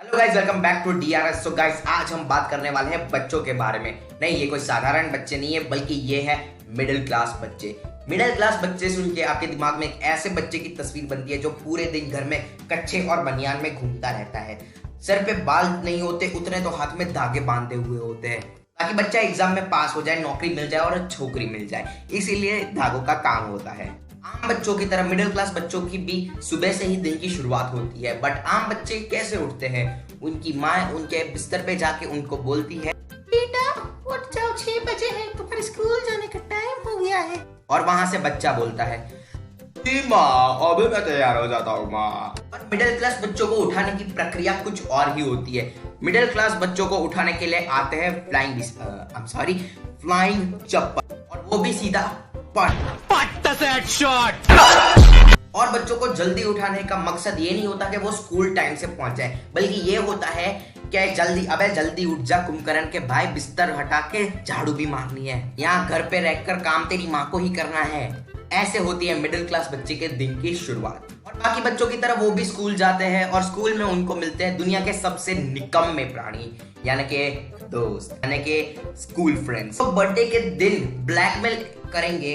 Hello guys, welcome back to DRS. So guys, आज हम बात करने वाले हैं बच्चों के बारे में। नहीं, ये कोई साधारण बच्चे नहीं है, बल्कि ये है मिडिल क्लास बच्चे। मिडिल क्लास बच्चे सुन के आपके दिमाग में एक ऐसे बच्चे की तस्वीर बनती है जो पूरे दिन घर में कच्छे और बनियान में घूमता रहता है। सर पे बाल नहीं होते, उतने तो हाथ में धागे बांधे हुए होते हैं ताकि बच्चा एग्जाम में पास हो जाए, नौकरी मिल जाए और छोकरी मिल जाए। इसीलिए धागों का काम होता है। आम बच्चों की तरह मिडिल क्लास बच्चों की भी सुबह से ही दिन की शुरुआत होती है। बट आम बच्चे कैसे उठते हैं? उनकी माँ उनके बिस्तर पे जाके उनको बोलती है, बेटा उठ जाओ, 6 बजे है, तुम्हारे स्कूल जाने का टाइम हो गया है। और वहां से बच्चा बोलता है, माँ अभी मैं तैयार हो जाता हूँ माँ। और मिडिल क्लास बच्चों को उठाने की प्रक्रिया कुछ और ही होती है। मिडिल क्लास बच्चों को उठाने के लिए आते हैं फ्लाइंग चप्पल, और वो भी सीधा शॉट। और बच्चों को जल्दी उठाने का मकसद ये नहीं होता कि वो स्कूल टाइम से पहुंच जाए, बल्कि ये होता है कि जल्दी उठ जा कुंभकर्ण के भाई, बिस्तर हटा के झाड़ू भी मारनी है, यहाँ घर पे रहकर काम तेरी माँ को ही करना है। ऐसे होती है मिडिल क्लास बच्चे के दिन की शुरुआत। और बाकी बच्चों की तरह वो भी स्कूल जाते हैं और स्कूल में उनको मिलते हैं दुनिया के सबसे निकम्मे प्राणी, यानी के दोस्त, यानी के स्कूल फ्रेंड्स। तो बर्थडे के दिन ब्लैकमेल करेंगे,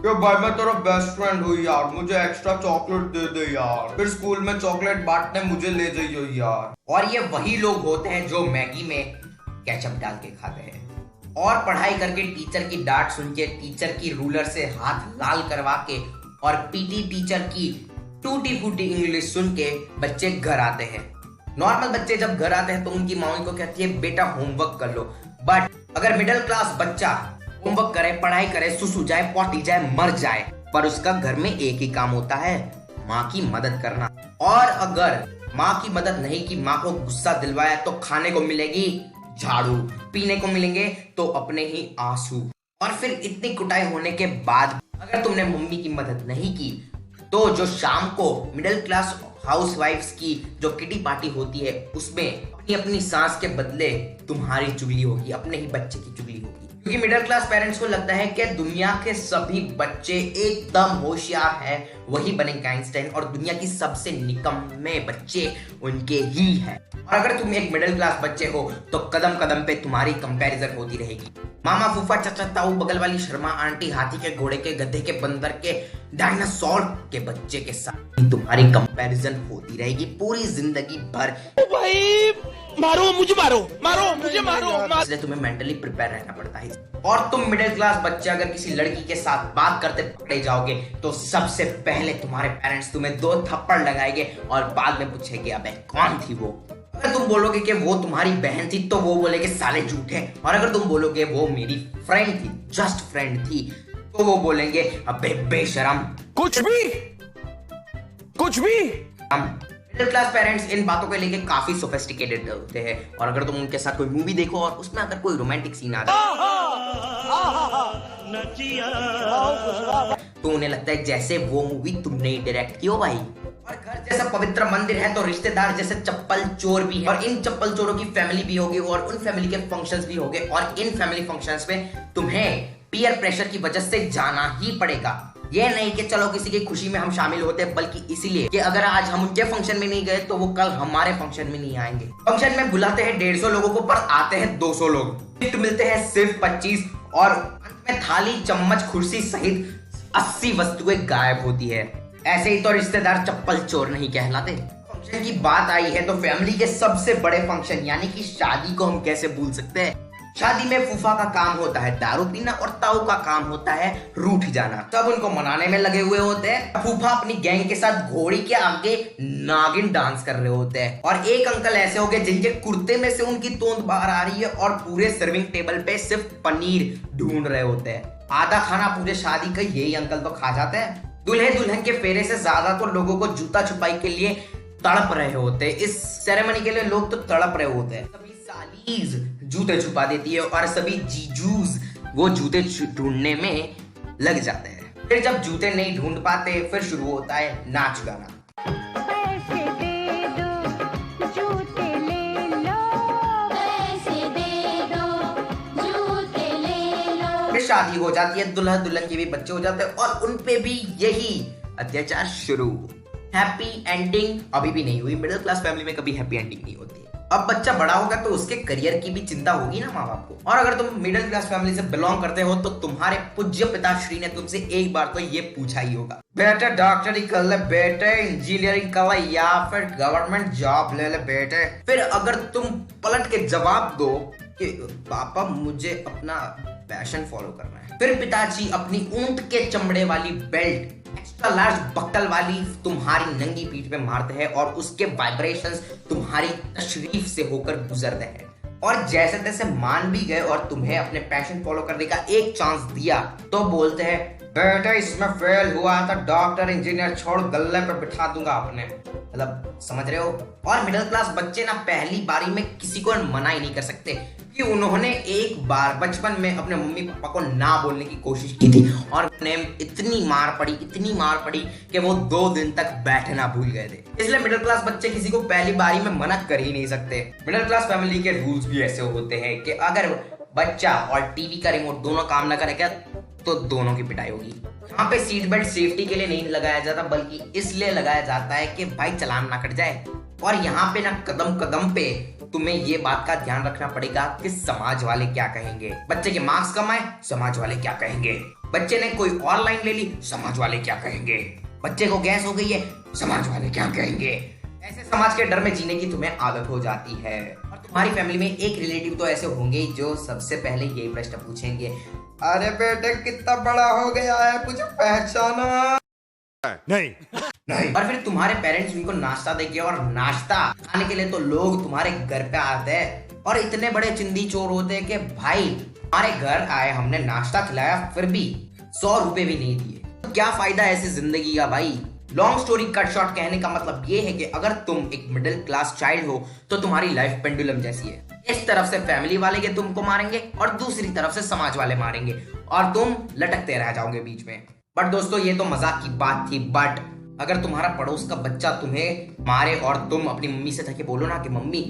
यो भाई मैं तेरा बेस्ट फ्रेंड हूँ यार, मुझे एक्स्ट्रा चॉकलेट दे दे यार, फिर स्कूल में चॉकलेट बांटने मुझे ले जाइयो यार। और ये वही लोग होते हैं जो मैगी में केचप डाल के खाते हैं, और पढ़ाई करके टीचर की डांट सुन के, टीचर की रूलर से हाथ लाल करवा के, और पीटी टीचर की टूटी फूटी इंग्लिश सुन के बच्चे घर आते हैं। नॉर्मल बच्चे जब घर आते हैं तो उनकी मम्मी को कहती है, बेटा होमवर्क कर लो। बट अगर मिडिल क्लास बच्चा होमवर्क करे, पढ़ाई करे, सुसु जाए, पॉटी जाए, मर जाए, पर उसका घर में एक ही काम होता है, माँ की मदद करना। और अगर माँ की मदद नहीं की, माँ को गुस्सा दिलवाया, तो खाने को मिलेगी झाड़ू, पीने को मिलेंगे तो अपने ही आंसू। और फिर इतनी कुटाई होने के बाद अगर तुमने मम्मी की मदद नहीं की, तो जो शाम को मिडिल क्लास हाउसवाइफ्स की जो किटी पार्टी होती है, उसमें अपनी अपनी सास के बदले तुम्हारी चुगली होगी, अपने ही बच्चे की चुगली होगी। क्योंकि मिडिल क्लास पेरेंट्स को लगता है कि दुनिया के सभी बच्चे एकदम होशियार हैं, वही बनेंगे आइंस्टाइन, और दुनिया की सबसे निकम्मे बच्चे उनके ही हैं। और अगर तुम एक मिडिल क्लास बच्चे हो तो कदम कदम पे तुम्हारी कंपैरिजन होती रहेगी। मामा, फूफा, चाचा, ताऊ, बगल वाली शर्मा आंटी, हाथी के, घोड़े के, गधे के, बंदर के, डायनासोर के बच्चे के साथ तुम्हारी कंपैरिजन होती रहेगी पूरी जिंदगी भर। भाई मारो मुझे, मारो मुझे, मारो। इसलिए तुम्हें मेंटली प्रिपेयर रहना पड़ता है। और तुम मिडिल क्लास बच्चे अगर किसी लड़की के साथ बात करते पकड़े जाओगे तो सबसे पहले तुम्हारे पेरेंट्स तुम्हें 2 थप्पड़ लगाएंगे और बाद में पूछेंगे, अबे कौन थी वो? अगर तुम बोलोगे कि वो तुम्हारी बहन थी तो वो बोलेंगे, साले झूठे। और अगर तुम बोलोगे वो मेरी फ्रेंड थी, जस्ट फ्रेंड थी, तो वो बोलेंगे, अबे बेशरम। कुछ भी मिडिल क्लास पेरेंट्स इन बातों को लेके काफी सोफिस्टिकेटेड होते हैं। और अगर तुम उनके साथ कोई मूवी देखो और उसमें अगर कोई रोमांटिक सीन आ जाए तो उन्हें लगता है जैसे वो मूवी तुमने ही डायरेक्ट की हो भाई। और घर जैसा पवित्र मंदिर है तो रिश्तेदार जैसे चप्पल चोर भी है, और इन चप्पल चोरों की फैमिली भी होगी, और उन फैमिली के फंक्शंस भी होंगे, और इन फैमिली फंक्शंस में तुम्हें पीयर प्रेशर की वजह से जाना ही पड़ेगा। ये नहीं कि चलो किसी की खुशी में हम शामिल होते हैं, बल्कि इसीलिए कि अगर आज हम उनके फंक्शन में नहीं गए तो वो कल हमारे फंक्शन में नहीं आएंगे। फंक्शन में बुलाते हैं 150 लोगों को, पर आते हैं 200 लोग। गिफ्ट मिलते हैं सिर्फ 25, और अंत में थाली, चम्मच, कुर्सी सहित 80 वस्तुएं गायब होती है। ऐसे ही तो रिश्तेदार चप्पल चोर नहीं कहलाते। फंक्शन की बात आई है तो फैमिली के सबसे बड़े फंक्शन यानी कि शादी को हम कैसे भूल सकते हैं? शादी में फूफा का काम होता है दारू पीना, और ताऊ का काम होता है रूठ जाना। सब उनको मनाने में लगे हुए होते हैं। फूफा अपनी गैंग के साथ घोड़ी के आगे नागिन डांस कर रहे होते हैं, और एक अंकल ऐसे हो गए जिनके कुर्ते में से उनकी तोंद बाहर आ रही है, और पूरे सर्विंग टेबल पे सिर्फ पनीर ढूंढ रहे होते हैं। आधा खाना पूरे शादी का यही अंकल तो खा जाते हैं। दूल्हे दुल्हन के फेरे से ज्यादा तो लोगों को जूता छुपाई के लिए तड़प रहे होते हैं। इस सेरेमनी के लिए लोग तो तड़प रहे होते हैं। सभी सालीज जूते छुपा देती है, और सभी जीजूज वो जूते ढूंढने में लग जाते हैं। फिर जब जूते नहीं ढूंढ पाते, फिर शुरू होता है नाच गाना। पैसे दे दो, जूते ले लो, पैसे दे दो, जूते ले लो। फिर शादी हो जाती है, दुल्हा दुल्हन के भी बच्चे हो जाते हैं, और उनपे भी यही अत्याचार शुरू। हैप्पी एंडिंग अभी भी नहीं हुई। मिडिल क्लास फैमिली में कभी हैप्पी एंडिंग नहीं होती। अब बच्चा बड़ा होगा तो उसके करियर की भी चिंता होगी ना माँ बाप को। और अगर तुम मिडिल क्लास फैमिली से बिलोंग करते हो तो तुम्हारे पूज्य पिताश्री ने तुमसे एक बार तो ये पूछा ही होगा, बेटे डॉक्टरी कर ले, बेटे इंजीनियरिंग कर ले, या फिर गवर्नमेंट जॉब ले ले बेटे। फिर अगर तुम पलट के जवाब दो कि पापा मुझे अपना पैशन फॉलो करना है, फिर पिताजी अपनी ऊंट के चमड़े वाली बेल्ट एक्स्ट्रा लार्ज बक्कल वाली तुम्हारी नंगी पीठ पे मारते हैं और उसके वाइब्रेशंस तुम्हारी तशरीफ से होकर गुजरते हैं। और जैसे तैसे मान भी गए और तुम्हें अपने पैशन फॉलो करने का एक चांस दिया तो बोलते हैं बेटा इसमें फेल हुआ था, डॉक्टर इंजीनियर छोड़ गल्ले पर बिठा दूंगा अपने। मतलब समझ रहे हो। और मिडिल क्लास बच्चे ना पहली बारी में किसी को मना ही नहीं कर सकते कि उन्होंने एक बार बचपन में अपने मम्मी पापा को ना बोलने की कोशिश की थी और उन्हें इतनी मार पड़ी कि वो 2 दिन तक बैठना भूल गए थे। इसलिए मिडिल क्लास बच्चे किसी को पहली बारी में मना कर ही नहीं सकते। मिडिल क्लास फैमिली के रूल्स भी ऐसे होते हैं कि अगर बच्चा और टीवी का रिमोट दोनों काम ना करेगा तो दोनों की पिटाई होगी। यहाँ पे सीट बेल्ट सेफ्टी के लिए नहीं लगाया जाता बल्कि इसलिए लगाया जाता है कि भाई चालान ना कट जाए। और यहाँ पे ना कदम कदम पे तुम्हें ये बात का ध्यान रखना पड़ेगा कि समाज वाले क्या कहेंगे। बच्चे के मार्क्स कम आए, समाज वाले क्या कहेंगे। बच्चे ने कोई और लाइन ले ली, समाज वाले क्या कहेंगे। बच्चे को गैस हो गई है, समाज वाले क्या कहेंगे। ऐसे समाज के डर में जीने की तुम्हें आदत हो जाती है। और तुम्हारी फैमिली में एक रिलेटिव तो ऐसे होंगे जो सबसे पहले यही प्रश्न पूछेंगे, अरे बेटे कितना बड़ा हो गया है, मुझे पहचाना नहीं। और फिर तुम्हारे पेरेंट्स उनको नाश्ता देंगे और नाश्ता खाने के लिए तो लोग तुम्हारे घर पे आते हैं और इतने बड़े चिंदी चोर होते हैं कि भाई हमारे घर आए, हमने नाश्ता खिलाया फिर भी 100 रुपए भी नहीं दिए। तो क्या फायदा ऐसी जिंदगी का भाई। लॉन्ग स्टोरी कट शॉर्ट कहने का मतलब ये है कि अगर तुम एक मिडिल क्लास चाइल्ड हो तो तुम्हारी लाइफ पेंडुलम जैसी है। इस तरफ से फैमिली वाले के तुमको मारेंगे और दूसरी तरफ से समाज वाले मारेंगे और तुम लटकते रह जाओगे बीच में। बट दोस्तों ये तो मजाक की बात थी। बट अगर तुम्हारा पड़ोस का बच्चा तुम्हें मारे और तुम अपनी मम्मी से जाके बोलो ना कि मम्मी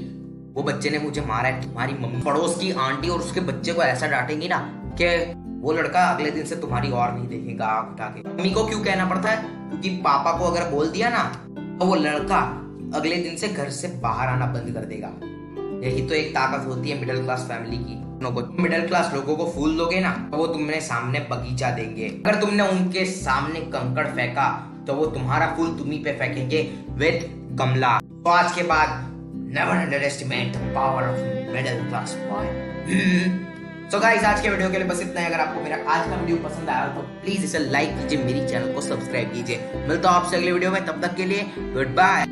वो बच्चे ने मुझे मारा है, तुम्हारी मम्मी पड़ोस की आंटी और उसके बच्चे को ऐसा डांटेंगी ना कि वो लड़का अगले दिन से तुम्हारी और नहीं देखेगा आंख उठा के। मम्मी को क्यों कहना पड़ता है? क्योंकि पापा को अगर बोल दिया ना तो वो लड़का अगले दिन से घर से बाहर आना बंद कर देगा। यही तो एक ताकत होती है मिडिल क्लास फैमिली की। मिडिल क्लास लोगों को फूल दोगे ना तो वो तुम्हारे सामने बगीचा देंगे। अगर तुमने उनके सामने कंकड़ फेंका तो वो तुम्हारा फूल तुम्ही पे फेंकेंगे विद गमला। तो आज के बाद never underestimate the power of middle class boy. So guys आज के वीडियो के लिए बस इतना है। अगर आपको मेरा आज का वीडियो पसंद आया तो प्लीज इसे लाइक कीजिए, मेरी चैनल को सब्सक्राइब कीजिए। मिलता हूं आपसे अगले वीडियो में, तब तक के लिए गुड बाय।